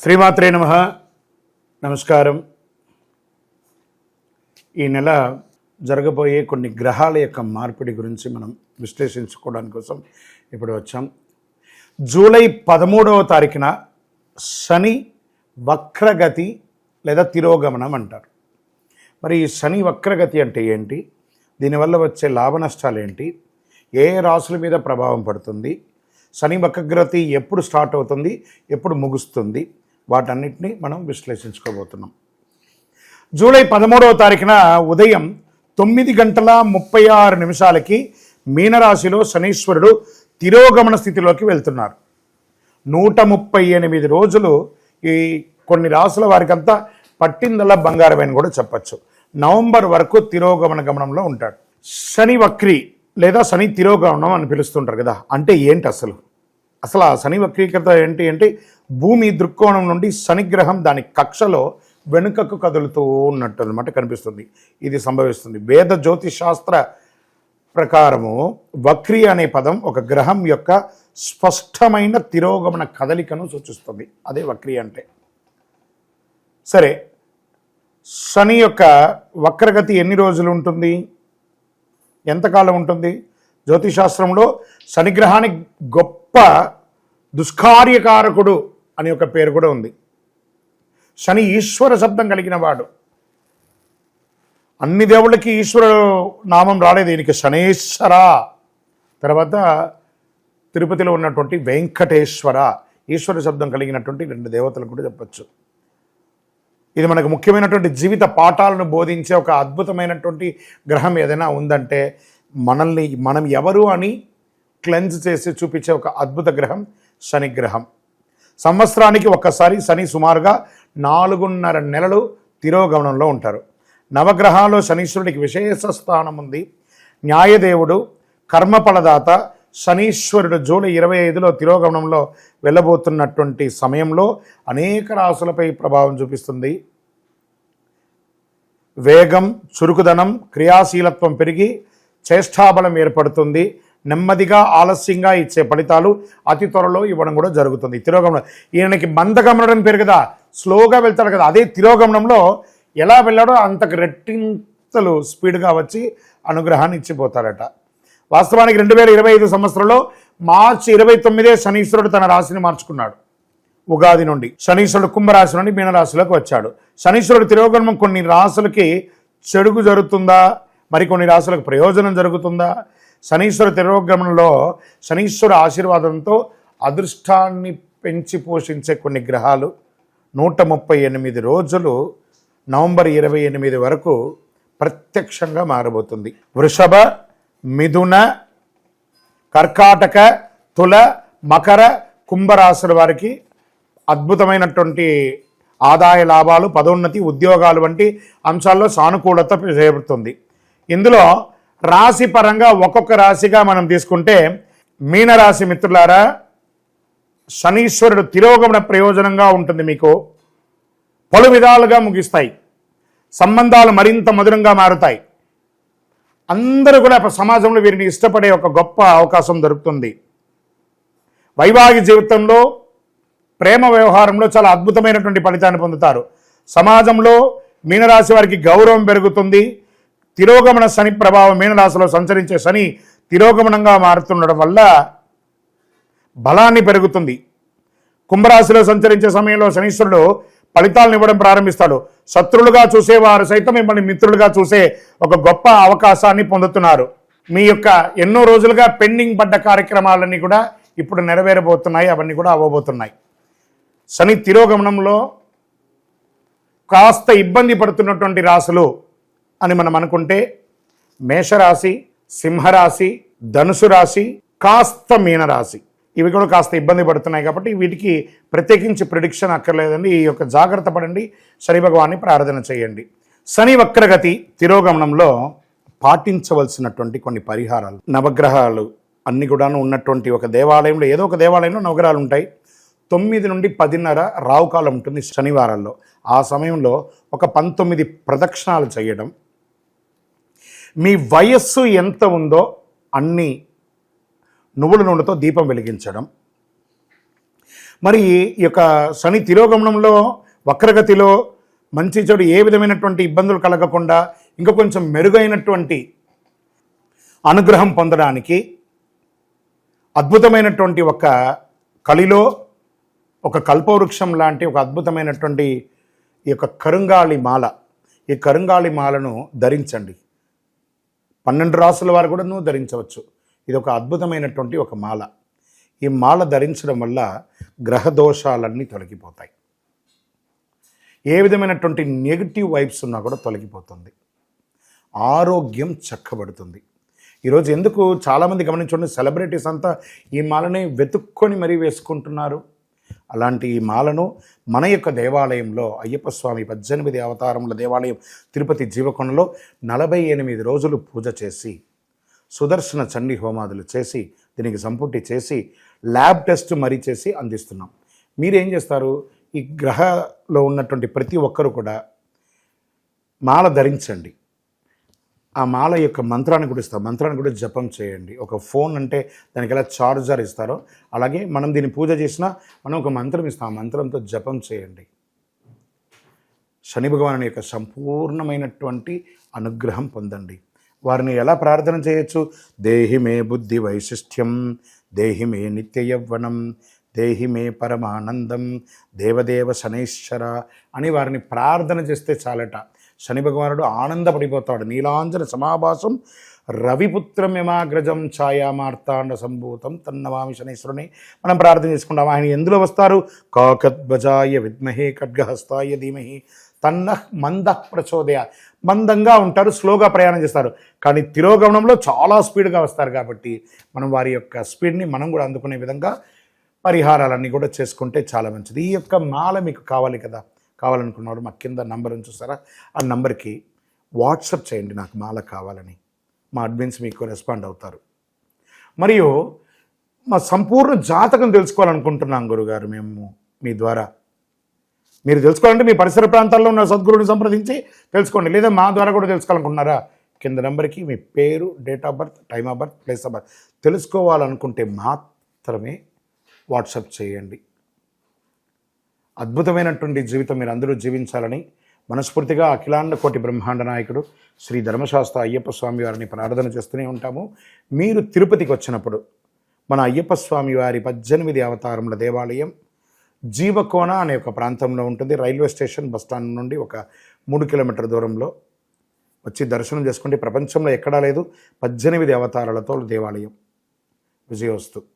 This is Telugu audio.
శ్రీమాత్రే నమః. నమస్కారం. ఈ నెల జరగబోయే కొన్ని గ్రహాల యొక్క మార్పిడి గురించి మనం విశ్లేషించుకోవడానికి కోసం ఇప్పుడు వచ్చాం. జూలై 13వ తారీఖున శని వక్రగతి లేదా తిరోగమనం అంటారు. మరి ఈ శని వక్రగతి అంటే ఏంటి, దీనివల్ల వచ్చే లాభ నష్టాలు ఏంటి, ఏ రాశుల మీద ప్రభావం పడుతుంది, శని వక్రగతి ఎప్పుడు స్టార్ట్ అవుతుంది, ఎప్పుడు ముగుస్తుంది, వాటన్నిటిని మనం విశ్లేషించుకోబోతున్నాం. జూలై 13వ తారీఖున ఉదయం 9:36 మీనరాశిలో శనీశ్వరుడు తిరోగమన స్థితిలోకి వెళ్తున్నారు. 138 రోజులు ఈ కొన్ని రాశుల వారికంతా పట్టిందల్లా బంగారమైన కూడా చెప్పచ్చు. నవంబర్ వరకు తిరోగమన గమనంలో ఉంటాడు. శని వక్రి లేదా శని తిరోగమనం అని పిలుస్తుంటారు కదా, అంటే ఏంటి అసలు ఆ శని వక్రీకృత ఏంటి అంటే భూమి దృక్కోణం నుండి శనిగ్రహం దాని కక్షలో వెనుకకు కదులుతూ ఉన్నట్టు అనమాట కనిపిస్తుంది. ఇది సంభవిస్తుంది. వేద జ్యోతిశాస్త్ర ప్రకారము వక్రి అనే పదం ఒక గ్రహం యొక్క స్పష్టమైన తిరోగమన కదలికను సూచిస్తుంది. అదే వక్రి అంటే. సరే, శని యొక్క వక్రగతి ఎన్ని రోజులు ఉంటుంది, ఎంతకాలం ఉంటుంది? జ్యోతిశాస్త్రంలో శనిగ్రహానికి గొప్ప దుష్కార్యకారకుడు అని ఒక పేరు కూడా ఉంది. శని ఈశ్వర శబ్దం కలిగిన వాడు. అన్ని దేవుళ్ళకి ఈశ్వర నామం రాలేదు, దీనికి శనేశ్వర, తర్వాత తిరుపతిలో ఉన్నటువంటి వెంకటేశ్వర, ఈశ్వర శబ్దం కలిగినటువంటి 2 దేవతలు కూడా చెప్పచ్చు. ఇది మనకు ముఖ్యమైనటువంటి జీవిత పాఠాలను బోధించే ఒక అద్భుతమైనటువంటి గ్రహం ఏదైనా ఉందంటే మనం ఎవరు అని క్లెన్స్ చేసి చూపించే ఒక అద్భుత గ్రహం శని గ్రహం. సంవత్సరానికి ఒక్కసారి శని సుమారుగా 4.5 నెలలు తిరోగమనంలో ఉంటారు. నవగ్రహాల్లో శనీశ్వరుడికి విశేష స్థానం ఉంది. న్యాయదేవుడు, కర్మఫలదాత శనీశ్వరుడు జూలై 25లో తిరోగమనంలో వెళ్ళబోతున్నటువంటి సమయంలో అనేక రాశులపై ప్రభావం చూపిస్తుంది. వేగం, చురుకుదనం, క్రియాశీలత్వం పెరిగి చేష్టాబలం ఏర్పడుతుంది. నెమ్మదిగా ఆలస్యంగా ఇచ్చే ఫలితాలు అతి త్వరలో ఇవ్వడం కూడా జరుగుతుంది. తిరోగమనం ఈయనకి మందగమనం పేరు కదా, స్లోగా వెళ్తాడు కదా, అదే తిరోగమనంలో ఎలా వెళ్ళాడో అంతకు రెట్టింతలు స్పీడ్గా వచ్చి అనుగ్రహాన్ని ఇచ్చిపోతాడట. వాస్తవానికి 2025 సంవత్సరంలో మార్చి 29 శనీశ్వరుడు తన రాశిని మార్చుకున్నాడు. ఉగాది నుండి శనీశ్వరుడు కుంభరాశి నుండి మీనరాశిలోకి వచ్చాడు. శనీశ్వరుడు తిరోగమనం కొన్ని రాశులకి చెడుగు జరుగుతుందా, మరికొన్ని రాశులకు ప్రయోజనం జరుగుతుందా? శనీశ్వర తిరోగమనంలో శనీశ్వర ఆశీర్వాదంతో అదృష్టాన్ని పెంచి పోషించే కొన్ని గ్రహాలు 138 రోజులు నవంబర్ 28 వరకు ప్రత్యక్షంగా మారబోతుంది. వృషభ, మిథున, కర్కాటక, తుల, మకర, కుంభరాశుల వారికి అద్భుతమైనటువంటి ఆదాయ లాభాలు, పదోన్నతి, ఉద్యోగాలు వంటి అంశాల్లో సానుకూలత చేపడుతుంది. ఇందులో రాశి పరంగా ఒక్కొక్క రాశిగా మనం తీసుకుంటే, మీనరాశి మిత్రులారా, శనీశ్వరుడు తిరోగమన ప్రయోజనంగా ఉంటుంది. మీకు పలు విధాలుగా ముగిస్తాయి. సంబంధాలు మరింత మధురంగా మారుతాయి. అందరూ కూడా సమాజంలో వీరిని ఇష్టపడే ఒక గొప్ప అవకాశం దొరుకుతుంది. వైవాహిక జీవితంలో, ప్రేమ వ్యవహారంలో చాలా అద్భుతమైనటువంటి ఫలితాన్ని పొందుతారు. సమాజంలో మీనరాశి వారికి గౌరవం పెరుగుతుంది. తిరోగమన శని ప్రభావం, మీనరాశిలో సంచరించే శని తిరోగమనంగా మారుతుండడం వల్ల బలాన్ని పెరుగుతుంది. కుంభరాశిలో సంచరించే సమయంలో శనీశ్వరుడు ఫలితాలను ఇవ్వడం ప్రారంభిస్తాడు. శత్రులుగా చూసేవారు సైతం మిమ్మల్ని మిత్రులుగా చూసే ఒక గొప్ప అవకాశాన్ని పొందుతున్నారు. మీ యొక్క ఎన్నో రోజులుగా పెండింగ్ పడ్డ కార్యక్రమాలన్నీ కూడా ఇప్పుడు నెరవేరబోతున్నాయి, అవన్నీ కూడా అవ్వబోతున్నాయి. శని తిరోగమనంలో కాస్త ఇబ్బంది పడుతున్నటువంటి రాశులు అని మనం అనుకుంటే మేషరాశి, సింహరాశి, ధనుసు రాశి, కాస్త మీనరాశి, ఇవి కూడా కాస్త ఇబ్బంది పడుతున్నాయి. కాబట్టి వీటికి ప్రత్యేకించి ప్రిడిక్షన్ అక్కర్లేదండి. ఈ యొక్క జాగ్రత్త పడండి, శని భగవాన్ని ప్రార్థన చేయండి. శని వక్రగతి తిరోగమనంలో పాటించవలసినటువంటి కొన్ని పరిహారాలు, నవగ్రహాలు అన్ని కూడాను ఉన్నటువంటి ఒక దేవాలయంలో, ఏదో ఒక దేవాలయంలో నవగ్రహాలు ఉంటాయి. 9 నుండి 10:30 రావుకాలం ఉంటుంది శనివారాల్లో. ఆ సమయంలో ఒక 19 ప్రదక్షిణాలు చేయడం, మీ వయస్సు ఎంత ఉందో అన్ని నువ్వుల నూనెతో దీపం వెలిగించడం, మరి ఈ యొక్క శని తిరోగమనంలో వక్రగతిలో మంచి చెడు ఏ విధమైనటువంటి ఇబ్బందులు కలగకుండా ఇంకా కొంచెం మెరుగైనటువంటి అనుగ్రహం పొందడానికి అద్భుతమైనటువంటి ఒక కలిలో ఒక కల్పవృక్షం లాంటి ఒక అద్భుతమైనటువంటి ఈ యొక్క కరుంగాళి మాల, ఈ కరుంగాళి మాలను ధరించండి. 12 రాసుల వారు కూడా ధరించవచ్చు. ఇది ఒక అద్భుతమైనటువంటి ఒక మాల. ఈ మాల ధరించడం వల్ల గ్రహ దోషాలన్నీ తొలగిపోతాయి. ఏ విధమైనటువంటి నెగిటివ్ వైబ్స్ ఉన్నా కూడా తొలగిపోతుంది. ఆరోగ్యం చక్కబడుతుంది. ఈరోజు ఎందుకు చాలామంది గమనించండి, సెలబ్రిటీస్ అంతా ఈ మాలని వెతుక్కొని మరీ వేసుకుంటున్నారు. అలాంటి ఈ మాలను మన యొక్క దేవాలయంలో అయ్యప్ప స్వామి 18 అవతారముల దేవాలయం తిరుపతి జీవకొండలో 48 రోజులు పూజ చేసి సుదర్శన చండీ హోమాదులు చేసి దీనికి సంపుటి చేసి ల్యాబ్ టెస్ట్ మరీ చేసి అందిస్తున్నాం. మీరేం చేస్తారు, ఈ గ్రహలో ఉన్నటువంటి ప్రతి ఒక్కరు కూడా మాల ధరించండి. ఆ మాల యొక్క మంత్రాన్ని కూడా ఇస్తాం, మంత్రాన్ని కూడా జపం చేయండి. ఒక ఫోన్ అంటే దానికి ఎలా చార్జర్ ఇస్తారో అలాగే మనం దీన్ని పూజ చేసినా మనం ఒక మంత్రం ఇస్తాం, ఆ మంత్రంతో జపం చేయండి. శని భగవాను యొక్క సంపూర్ణమైనటువంటి అనుగ్రహం పొందండి. వారిని ఎలా ప్రార్థన చేయొచ్చు, దేహి మే బుద్ధి వైశిష్ట్యం, దేహి మే నిత్య యవ్వనం, దేహి మే పరమానందం, దేవదేవ శనైశ్వర అని వారిని ప్రార్థన చేస్తే చాలట. శని భగవానుడు ఆనందపడిపోతాడు. నీలాంజన సమాభాసం రవిపుత్రం యమాగ్రజం ఛాయామార్తాండ సంభూతం తన్నవామి శనైశ్వరుని మనం ప్రార్థన చేసుకుంటాం. ఆయన ఎందులో వస్తారు, కాకద్వజాయ విద్మహే ఖడ్గహస్తాయ ధీమహి తన్న మంద ప్రచోదయ. మందంగా ఉంటారు, స్లోగా ప్రయాణం చేస్తారు, కానీ తిరోగమనంలో చాలా స్పీడ్గా వస్తారు. కాబట్టి మనం వారి యొక్క స్పీడ్ని మనం కూడా అందుకునే విధంగా పరిహారాలన్నీ కూడా చేసుకుంటే చాలా మంచిది. ఈ యొక్క మాల మీకు కావాలి కదా, కావాలనుకున్నవాడు మా కింద నంబర్ చూసారా, ఆ నంబర్కి వాట్సాప్ చేయండి నాకు మాల కావాలని. మా అడ్మిన్స్ మీకు రెస్పాండ్ అవుతారు. మరియు మా సంపూర్ణ జాతకం తెలుసుకోవాలనుకుంటున్నాం గురుగారు మేము మీ ద్వారా. మీరు తెలుసుకోవాలంటే మీ పరిసర ప్రాంతాల్లో ఉన్న సద్గురుని సంప్రదించి తెలుసుకోండి, లేదా మా ద్వారా కూడా తెలుసుకోవాలనుకుంటున్నారా, కింద నెంబర్కి మీ పేరు, date of birth, time of birth, place of birth తెలుసుకోవాలనుకుంటే మాత్రమే వాట్సాప్ చేయండి. అద్భుతమైనటువంటి జీవితం మీరు అందరూ జీవించాలని మనస్ఫూర్తిగా అఖిలాండ కోటి బ్రహ్మాండ నాయకుడు శ్రీ ధర్మశాస్త్ర అయ్యప్ప స్వామి వారిని ప్రార్థన చేస్తూనే ఉంటాము. మీరు తిరుపతికి వచ్చినప్పుడు మన అయ్యప్ప స్వామి వారి 18 అవతారముల దేవాలయం జీవకోన అనే ఒక ప్రాంతంలో ఉంటుంది. రైల్వే స్టేషన్ బస్టాండ్ నుండి ఒక 3 కిలోమీటర్ల దూరంలో వచ్చి దర్శనం చేసుకుంటే ప్రపంచంలో ఎక్కడా లేదు 18 అవతారాలతో దేవాలయం. విజయోస్తు.